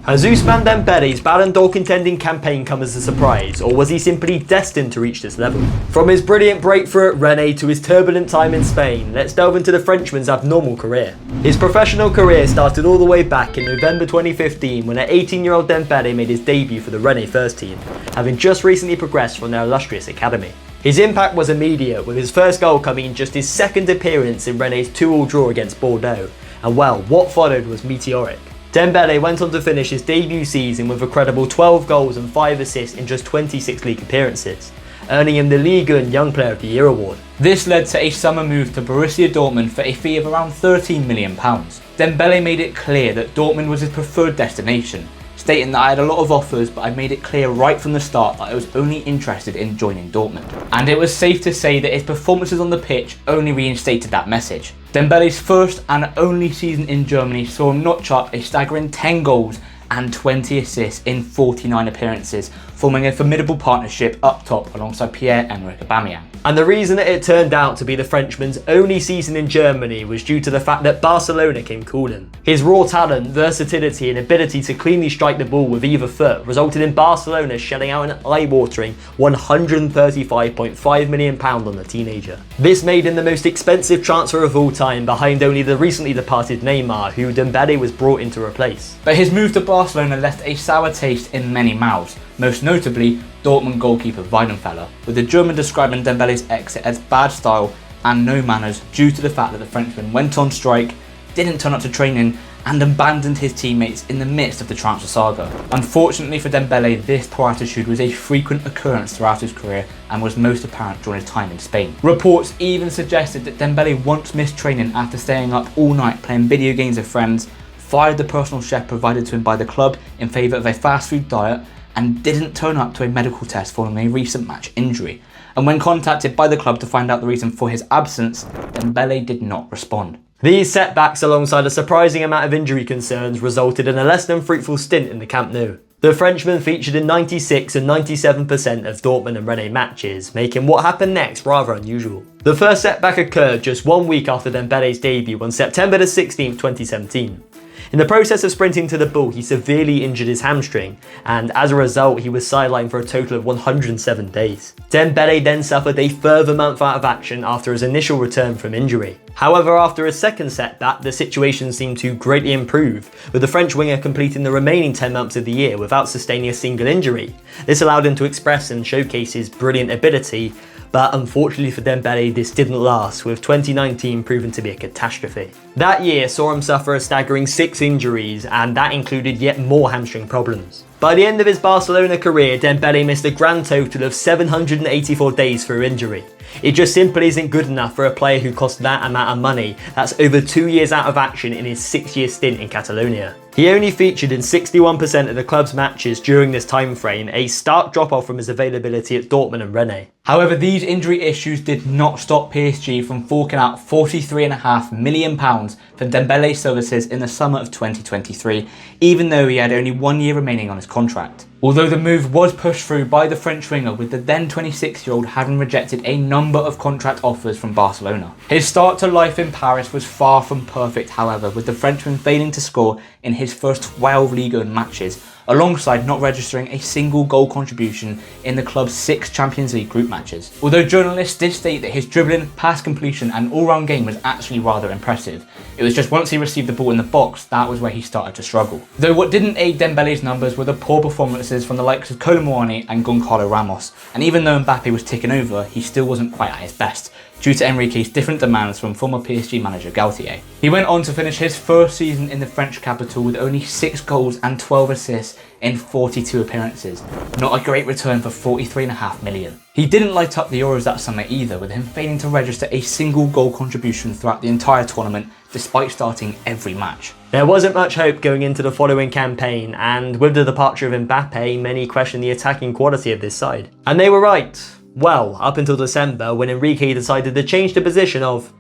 Has Ousmane Dembele's Ballon d'Or contending campaign come as a surprise, or was he simply destined to reach this level? From his brilliant breakthrough at Rennes to his turbulent time in Spain, let's delve into the Frenchman's abnormal career. His professional career started all the way back in November 2015 when an 18-year-old Dembele made his debut for the Rennes first team, having just recently progressed from their illustrious academy. His impact was immediate, with his first goal coming in just his second appearance in Rennes' 2-2 draw against Bordeaux, and well, what followed was meteoric. Dembele went on to finish his debut season with a credible 12 goals and 5 assists in just 26 league appearances, earning him the Ligue 1 Young Player of the Year award. This led to a summer move to Borussia Dortmund for a fee of around £13 million. Dembele made it clear that Dortmund was his preferred destination, stating that I had a lot of offers, but I made it clear right from the start that I was only interested in joining Dortmund. And it was safe to say that his performances on the pitch only reinstated that message. Dembele's first and only season in Germany saw him notch up a staggering 10 goals and 20 assists in 49 appearances, forming a formidable partnership up top alongside Pierre-Emerick Aubameyang. And the reason that it turned out to be the Frenchman's only season in Germany was due to the fact that Barcelona came calling. His raw talent, versatility and ability to cleanly strike the ball with either foot resulted in Barcelona shelling out an eye-watering £135.5 million on the teenager. This made him the most expensive transfer of all time, behind only the recently departed Neymar, who Dembele was brought in to replace. But his move to Barcelona left a sour taste in many mouths, most notably Dortmund goalkeeper Weidenfeller, with the German describing Dembele's exit as bad style and no manners due to the fact that the Frenchman went on strike, didn't turn up to training and abandoned his teammates in the midst of the transfer saga. Unfortunately for Dembele, this poor attitude was a frequent occurrence throughout his career and was most apparent during his time in Spain. Reports even suggested that Dembele once missed training after staying up all night playing video games with friends, fired the personal chef provided to him by the club in favour of a fast food diet, and didn't turn up to a medical test following a recent match injury. And when contacted by the club to find out the reason for his absence, Dembele did not respond. These setbacks, alongside a surprising amount of injury concerns, resulted in a less than fruitful stint in the Camp Nou. The Frenchman featured in 96 and 97% of Dortmund and Rennes matches, making what happened next rather unusual. The first setback occurred just 1 week after Dembele's debut on September 16, 2017. In the process of sprinting to the ball, he severely injured his hamstring, and as a result, he was sidelined for a total of 107 days. Dembele then suffered a further month out of action after his initial return from injury. However, after a second setback, the situation seemed to greatly improve, with the French winger completing the remaining 10 months of the year without sustaining a single injury. This allowed him to express and showcase his brilliant ability, but unfortunately for Dembele, this didn't last, with 2019 proving to be a catastrophe. That year saw him suffer a staggering 6 injuries, and that included yet more hamstring problems. By the end of his Barcelona career, Dembele missed a grand total of 784 days through injury. It just simply isn't good enough for a player who cost that amount of money. That's over 2 years out of action in his 6-year stint in Catalonia. He only featured in 61% of the club's matches during this time frame, a stark drop-off from his availability at Dortmund and Rennes. However, these injury issues did not stop PSG from forking out £43.5 million for Dembele's services in the summer of 2023, even though he had only 1 year remaining on his contract. Although the move was pushed through by the French winger, with the then 26-year-old having rejected a number of contract offers from Barcelona. His start to life in Paris was far from perfect, however, with the Frenchman failing to score in his first 12 Ligue 1 matches, alongside not registering a single goal contribution in the club's 6 Champions League group matches. Although journalists did state that his dribbling, pass completion and all-round game was actually rather impressive, it was just once he received the ball in the box that was where he started to struggle. Though what didn't aid Dembele's numbers were the poor performances from the likes of Kolo Muani and Goncalo Ramos, and even though Mbappe was ticking over, he still wasn't quite at his best, due to Enrique's different demands from former PSG manager Galtier. He went on to finish his first season in the French capital with only 6 goals and 12 assists in 42 appearances. Not a great return for £43.5 million. He didn't light up the Euros that summer either, with him failing to register a single goal contribution throughout the entire tournament, despite starting every match. There wasn't much hope going into the following campaign, and with the departure of Mbappe, many questioned the attacking quality of this side. And they were right. Well, up until December, when Enrique decided to change the position of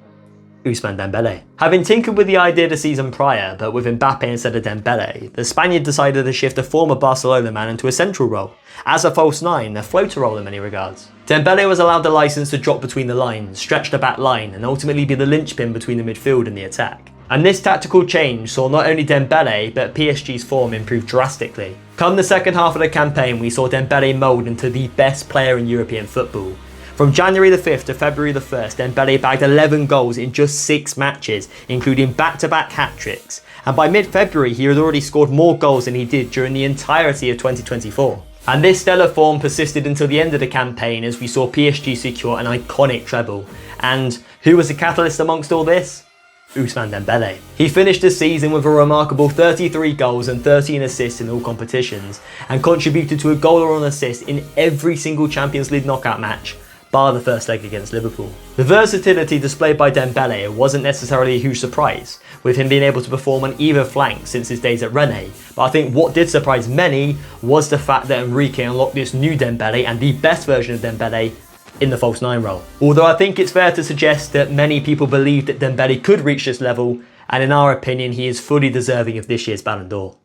Ousmane Dembele. Having tinkered with the idea the season prior, but with Mbappe instead of Dembele, the Spaniard decided to shift a former Barcelona man into a central role, as a false 9, a floater role in many regards. Dembele was allowed the license to drop between the lines, stretch the back line, and ultimately be the linchpin between the midfield and the attack. And this tactical change saw not only Dembele, but PSG's form improve drastically. Come the second half of the campaign, we saw Dembele mould into the best player in European football. From January the 5th to February the 1st, Dembele bagged 11 goals in just 6 matches, including back-to-back hat-tricks. And by mid-February, he had already scored more goals than he did during the entirety of 2024. And this stellar form persisted until the end of the campaign as we saw PSG secure an iconic treble. And who was the catalyst amongst all this? Ousmane Dembele. He finished the season with a remarkable 33 goals and 13 assists in all competitions, and contributed to a goal or an assist in every single Champions League knockout match, bar the first leg against Liverpool. The versatility displayed by Dembele wasn't necessarily a huge surprise, with him being able to perform on either flank since his days at Rennes, but I think what did surprise many was the fact that Enrique unlocked this new Dembele and the best version of Dembele in the false 9 role. Although I think it's fair to suggest that many people believe that Dembele could reach this level, and in our opinion he is fully deserving of this year's Ballon d'Or.